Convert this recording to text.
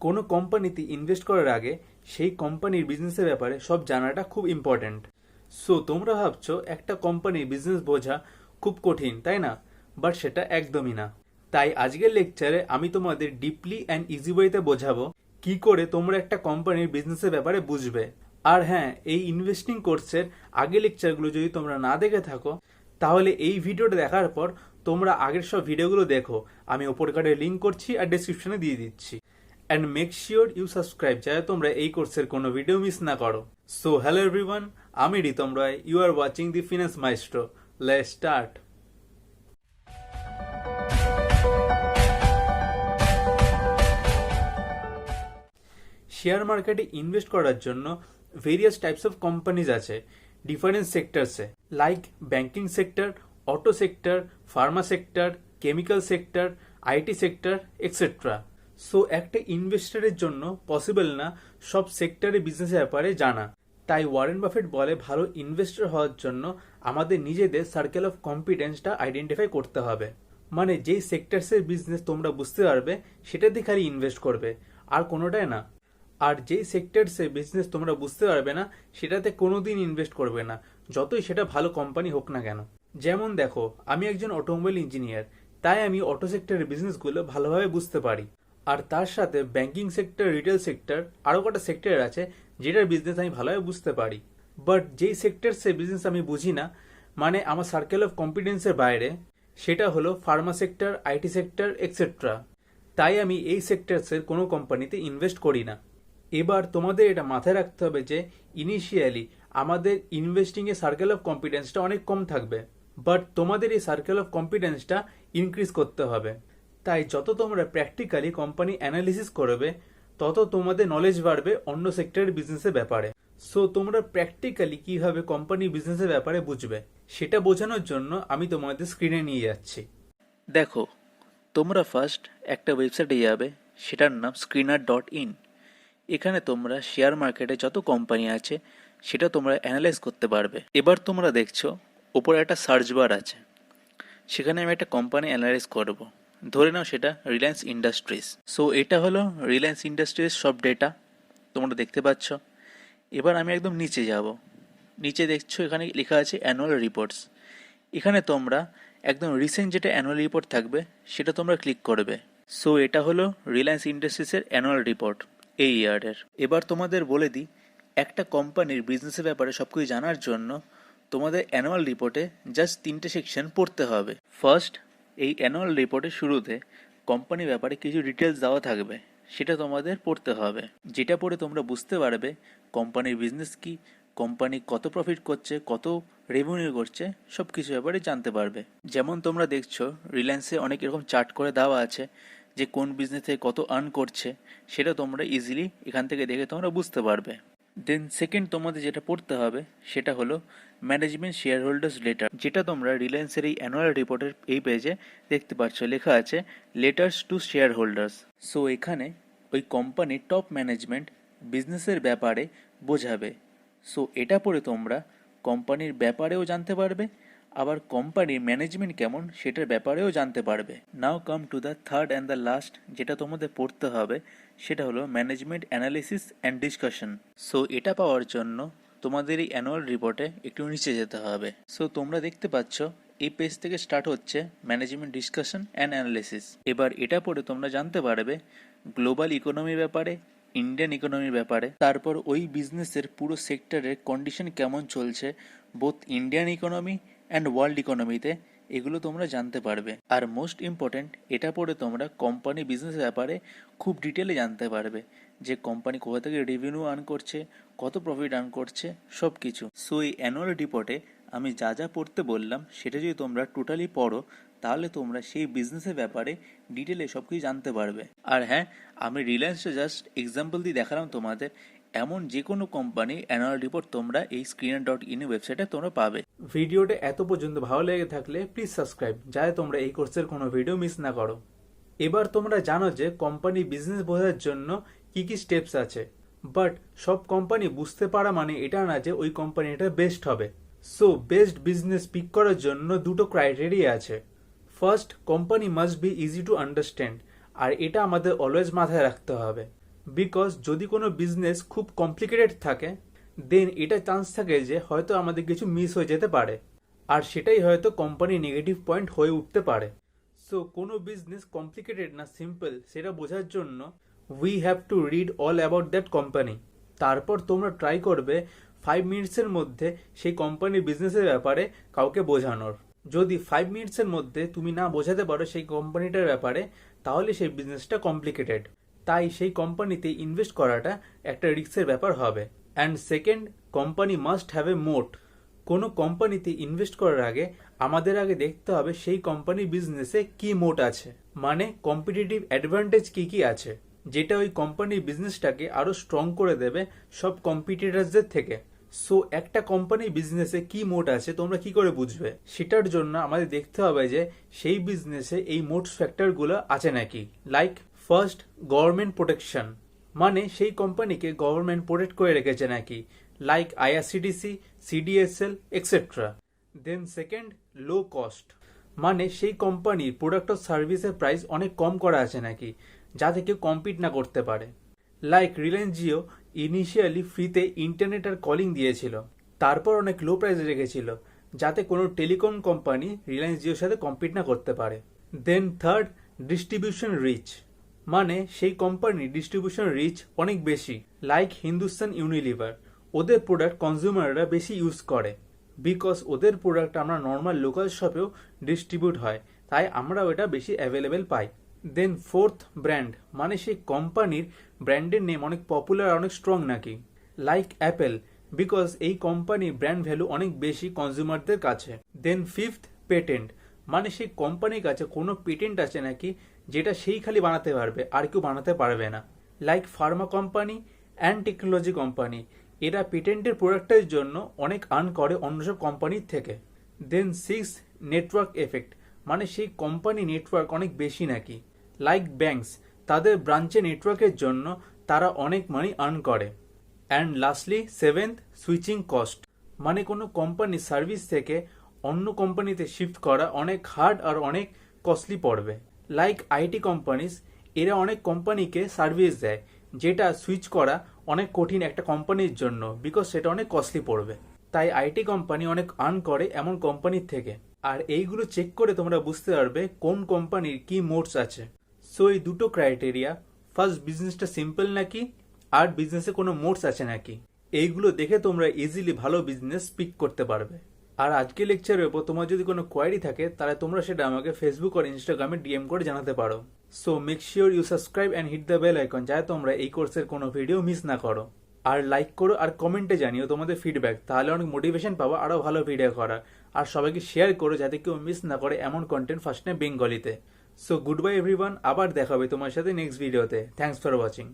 কোনো কোম্পানিতে ইনভেস্ট করার আগে সেই কোম্পানির বিজনেসের ব্যাপারে সব জানাটা খুব ইম্পর্ট্যান্ট। সো তোমরা ভাবছো একটা কোম্পানির বিজনেস বোঝা খুব কঠিন, তাই না? বাট সেটা একদমই না। তাই আজকের লেকচারে আমি তোমাদের ডিপলি অ্যান্ড ইজি ওয়েতে বোঝাবো কি করে তোমরা একটা কোম্পানির বিজনেসের ব্যাপারে বুঝবে। আর হ্যাঁ, এই ইনভেস্টিং কোর্সের আগের লেকচারগুলো যদি তোমরা না দেখে থাকো তাহলে এই ভিডিওটা দেখার পর তোমরা আগের সব ভিডিওগুলো দেখো। আমি ওপর কার্ডে লিঙ্ক করছি আর ডেসক্রিপশনে দিয়ে দিচ্ছি। And make sure you subscribe যাতে তোমরা এই কোর্সের কোনো ভিডিও মিস না করো। সো হ্যালো এভরিওয়ান, আমি Ritam Roy, you are watching the finance maestro. Let's start. Share মার্কেটে ইনভেস্ট করার জন্য ভেরিয়াস টাইপস অফ কোম্পানিজ আছে ডিফারেন্ট সেক্টরসে, like banking sector, auto sector, pharma sector, chemical sector, IT sector etcetera. So একটা ইনভেস্টরের জন্য possible না সব সেক্টরে বিজনেসের ব্যাপারে জানা। তাই ওয়ারেন বাফেট বলে ভালো ইনভেস্টর হওয়ার জন্য আমাদের নিজেদের সার্কেল অফ কম্পিটেন্সটা আইডেন্টিফাই করতে হবে। মানে যেই সেক্টরসের বিজনেস তোমরা বুঝতে পারবে সেটাতে খালি ইনভেস্ট করবে, আর কোনোটাই না। আর যেই সেক্টরসে বিজনেস তোমরা বুঝতে পারবে না সেটাতে কোনোদিন ইনভেস্ট করবে না, যতই সেটা ভালো কোম্পানি হোক না কেন। যেমন দেখো, আমি একজন অটোমোবাইল ইঞ্জিনিয়ার, তাই আমি অটো সেক্টরের বিজনেসগুলো ভালোভাবে বুঝতে পারি। আর তার সাথে ব্যাংকিং সেক্টর, রিটেল সেক্টর, আরও কটা সেক্টর আছে যেটার বিজনেস আমি ভালোভাবে বুঝতে পারি। বাট যেই সেক্টরসে বিজনেস আমি বুঝি না, মানে আমার সার্কেল অফ কম্পিটেন্সের বাইরে, সেটা হলো Pharma sector, IT sector etcetera. তাই আমি এই সেক্টরসের কোনো কোম্পানিতে ইনভেস্ট করি না। এবার তোমাদের এটা মাথায় রাখতে হবে যে ইনিশিয়ালি আমাদের ইনভেস্টিংয়ে সার্কেল অফ কম্পিটেন্সটা অনেক কম থাকবে, বাট তোমাদের এই সার্কেল অফ কম্পিটেন্সটা ইনক্রিজ করতে হবে। তাই যত তোমরা প্র্যাকটিক্যালি কোম্পানি অ্যানালিসিস করবে তত তোমাদের নলেজ বাড়বে অন্য সেক্টরের বিজনেসের ব্যাপারে। সো তোমরা প্র্যাকটিক্যালি কিভাবে কোম্পানি বিজনেসের ব্যাপারে বুঝবে সেটা বোঝানোর জন্য আমি তোমাদের স্ক্রিনে নিয়ে যাচ্ছি। দেখো, তোমরা ফার্স্ট একটা ওয়েবসাইটে যাবে, সেটার নাম screener.in। এখানে তোমরা শেয়ার মার্কেটে যত কোম্পানি আছে সেটা তোমরা অ্যানালাইজ করতে পারবে। এবার তোমরা দেখছো ওপরে একটা সার্চ বার আছে, সেখানে আমি একটা কোম্পানি অ্যানালাইজ করব। ধরে নাও সেটা রিলায়েন্স ইন্ডাস্ট্রিজ। সো এটা হলো রিলায়েন্স ইন্ডাস্ট্রিজ সব ডেটা তোমরা দেখতে পাচ্ছ। এবার আমি একদম নিচে যাব, নিচে দেখছো এখানে লেখা আছে অ্যানুয়াল রিপোর্টস। এখানে তোমরা একদম রিসেন্ট যেটা অ্যানুয়াল রিপোর্ট থাকবে সেটা তোমরা ক্লিক করবে। সো এটা হলো রিলায়েন্স ইন্ডাস্ট্রিজের অ্যানুয়াল রিপোর্ট এই ইয়ারের। এবার তোমাদের বলে দিই, একটা কোম্পানির বিজনেসের ব্যাপারে সব কিছু জানার জন্য তোমাদের অ্যানুয়াল রিপোর্টে জাস্ট 3টে সেকশন পড়তে হবে। ফার্স্ট, এই অ্যানুয়াল রিপোর্টের শুরুতে কোম্পানির ব্যাপারে কিছু ডিটেলস দেওয়া থাকবে, সেটা তোমাদের পড়তে হবে। যেটা পড়ে তোমরা বুঝতে পারবে কোম্পানির বিজনেস কি, কোম্পানি কত প্রফিট করছে, কত রেভিনিউ করছে, সব কিছু ব্যাপারে জানতে পারবে। যেমন তোমরা দেখছো রিলায়েন্সে অনেক এরকম চার্ট করে দেওয়া আছে যে কোন বিজনেস থেকে কত আর্ন করছে, সেটা তোমরা ইজিলি এখান থেকে দেখে তোমরা বুঝতে পারবে। দেন সেকেন্ড তোমাদের যেটা পড়তে হবে সেটা হলো ম্যানেজমেন্ট শেয়ার হোল্ডার্স লেটার, যেটা তোমরা রিলায়েন্সের এই অ্যানুয়াল রিপোর্টের এই পেজে দেখতে পাচ্ছ, লেখা আছে letters to share holders. So এখানে ওই কোম্পানির টপ ম্যানেজমেন্ট বিজনেসের ব্যাপারে বোঝাবে। সো এটা পড়ে তোমরা কোম্পানির ব্যাপারেও জানতে পারবে, আবার কোম্পানির ম্যানেজমেন্ট কেমন সেটার ব্যাপারেও জানতে পারবে। Now come to the third and the last যেটা তোমাদের পড়তে হবে, সেটা হলো management analysis and discussion. So এটা পাওয়ার জন্য তোমাদের এই অ্যানুয়াল রিপোর্টে একটু নিচে যেতে হবে। সো তোমরা দেখতে পাচ্ছ এই পেজ থেকে স্টার্ট হচ্ছে ম্যানেজমেন্ট ডিসকাশন অ্যান্ড অ্যানালিসিস। এবার এটা পড়ে তোমরা জানতে পারবে গ্লোবাল ইকোনমির ব্যাপারে, ইন্ডিয়ান ইকোনমির ব্যাপারে, তারপর ওই বিজনেসের পুরো সেক্টরের কন্ডিশন কেমন চলছে both Indian economy and world ইকোনমিতে, এগুলো তোমরা জানতে পারবে। আর মোস্ট ইম্পর্টেন্ট, এটা পড়ে তোমরা কোম্পানি বিজনেসের ব্যাপারে খুব ডিটেলে জানতে পারবে যে কোম্পানি কোথা থেকে রেভিনিউ আর্ন করছে, কত প্রফিট আর্ন করছে, সব কিছু। সো এই অ্যানুয়াল রিপোর্টে আমি যা যা পড়তে বললাম সেটা যদি তোমরা টোটালি পড়ো তাহলে তোমরা সেই বিজনেসের ব্যাপারে ডিটেলে সব কিছু জানতে পারবে। আর হ্যাঁ, আমি রিলায়েন্সটা জাস্ট এক্সাম্পল দিয়ে দেখালাম তোমাদের, এমন যে কোনো কোম্পানি অ্যানুয়াল রিপোর্ট তোমরা এই screener.in ওয়েবসাইটে তোমরা পাবে। ভিডিওটা এত পর্যন্ত ভালো লেগে থাকলে প্লিজ সাবস্ক্রাইব যাতে তোমরা এই কোর্সের কোনো ভিডিও মিস না করো। এবার তোমরা জানো যে কোম্পানি বিজনেস বোঝার জন্য কি কি স্টেপস আছে, বাট সব কোম্পানি বুঝতে পারা মানে এটা না যে ওই কোম্পানিটা বেস্ট হবে। সো বেস্ট বিজনেস পিক করার জন্য দুটো ক্রাইটেরিয়া আছে। First, company must be easy to understand, আর এটা আমাদের অলওয়েজ মাথায় রাখতে হবে। বিকজ যদি কোনো বিজনেস খুব কমপ্লিকেটেড থাকে দেন এটা চান্স থাকে যে হয়তো আমাদের কিছু মিস হয়ে যেতে পারে, আর সেটাই হয়তো কোম্পানির নেগেটিভ পয়েন্ট হয়ে উঠতে পারে। সো কোনো বিজনেস কমপ্লিকেটেড না সিম্পল সেটা বোঝার জন্য we have to read all about that company. তারপর তোমরা ট্রাই করবে 5 মিনিটসের মধ্যে সেই কোম্পানির বিজনেসের ব্যাপারে কাউকে বোঝানোর। যদি 5 মিনিটসের মধ্যে তুমি না বোঝাতে পারো সেই কোম্পানিটার ব্যাপারে, তাহলে সেই বিজনেসটা কমপ্লিকেটেড। তাই সেই কোম্পানিতে ইনভেস্ট করাটা একটা রিস্কের ব্যাপার হবে। And second, company must have a মোট। কোনো কোম্পানিতে ইনভেস্ট করার আগে আমাদের আগে দেখতে হবে সেই কোম্পানির বিজনেসে কি মোট আছে, মানে কম্পিটিটিভ অ্যাডভান্টেজ কি কি আছে, যেটা ওই কোম্পানির বিজনেসটাকে আরো স্ট্রং করে দেবে সব কম্পিটিটারসদের থেকে। সো একটা কোম্পানির বিজনেসে কি মোট আছে তোমরা কি করে বুঝবে? সেটার জন্য আমাদের দেখতে হবে যে সেই বিজনেসে এই মোট ফ্যাক্টরগুলো আছে নাকি। লাইক ফার্স্ট, গভর্নমেন্ট প্রোটেকশন, মানে সেই কোম্পানিকে গভর্নমেন্ট প্রোটেক্ট করে রেখেছে নাকি, like IRCTC, CDSL etcetera. Then second, low cost, মানে সেই কোম্পানির প্রোডাক্ট ও সার্ভিসের প্রাইস অনেক কম করা আছে নাকি, যাতে কেউ কম্পিট না করতে পারে। লাইক রিলায়েন্স জিও ইনিশিয়ালি ফ্রিতে ইন্টারনেট আর কলিং দিয়েছিল, তারপর অনেক লো প্রাইসে রেখেছিল যাতে কোনো টেলিকম কোম্পানি রিলায়েন্স জিওর সাথে কম্পিট না করতে পারে। দেন থার্ড, ডিস্ট্রিবিউশন রিচ, মানে সেই কোম্পানির ডিস্ট্রিবিউশন রিচ অনেক বেশি, লাইক হিন্দুস্তান ইউনিলিভার। ওদের প্রোডাক্ট কনজিউমাররা বেশি ইউজ করে, বিকজ ওদের প্রোডাক্ট আমরা নর্মাল লোকাল শপেও ডিস্ট্রিবিউট হয়, তাই আমরা ওটা বেশি অ্যাভেলেবেল পাই। দেন ফোর্থ, ব্র্যান্ড, মানে সেই কোম্পানির ব্র্যান্ডের নেম অনেক পপুলার আর অনেক স্ট্রং নাকি, লাইক অ্যাপেল, বিকজ এই কোম্পানির ব্র্যান্ড ভ্যালু অনেক বেশি কনজিউমারদের কাছে। দেন ফিফথ, পেটেন্ট, মানে সেই কোম্পানির কাছে কোনো পেটেন্ট আছে নাকি যেটা সেই খালি বানাতে পারবে আর কেউ বানাতে পারবে না, like Pharma company and technology company, এরা পেটেন্টের প্রোডাক্টের জন্য অনেক আর্ন করে অন্য সব কোম্পানির থেকে। দেন সিক্স, নেটওয়ার্ক এফেক্ট, মানে সেই কোম্পানি নেটওয়ার্ক অনেক বেশি নাকি, লাইক ব্যাংকস, তাদের ব্রাঞ্চে নেটওয়ার্কের জন্য তারা অনেক মানি আর্ন করে। And lastly seventh, switching cost, মানে কোনো কোম্পানি সার্ভিস থেকে অন্য কোম্পানিতে শিফট করা অনেক হার্ড আর অনেক কস্টলি পড়বে। লাইক আইটি কোম্পানিজ, এরা অনেক কোম্পানিকে সার্ভিস দেয় যেটা সুইচ করা অনেক কঠিন একটা কোম্পানির জন্য, বিকজ সেটা অনেক কস্টলি পড়বে। তাই আইটি কোম্পানি অনেক আর্ন করে এমন কোম্পানির থেকে। আর এইগুলো চেক করে তোমরা বুঝতে পারবে কোন কোম্পানির কি মোটস আছে। সো এই দুটো ক্রাইটেরিয়া, ফার্স্ট বিজনেসটা সিম্পল নাকি, আর বিজনেসে কোনো মোটস আছে নাকি, এইগুলো দেখে তোমরা ইজিলি ভালো বিজনেস পিক করতে পারবে। আর আজকে লেকচারের উপর তোমার যদি কোনো কোয়ারি থাকে তাহলে তোমরা সেটা আমাকে ফেসবুক আর ইনস্টাগ্রামে ডিএম করে জানাতে পারো। So make sure you subscribe and hit the bell icon, যাতে তোমরা এই কোর্সের কোনো ভিডিও মিস না করো। আর লাইক করো আর কমেন্টে জানিও তোমাদের ফিডব্যাক, তাহলে অনেক মোটিভেশন পাবো আরও ভালো ভিডিও করার। আর সবাইকে শেয়ার করো যাতে কেউ মিস না করে এমন কন্টেন্ট ফার্স্ট টাইম বেঙ্গলিতে। সো গুড বাই এভরিওয়ান, আবার দেখা হবে তোমার সাথে নেক্সট ভিডিওতে। Thanks for watching.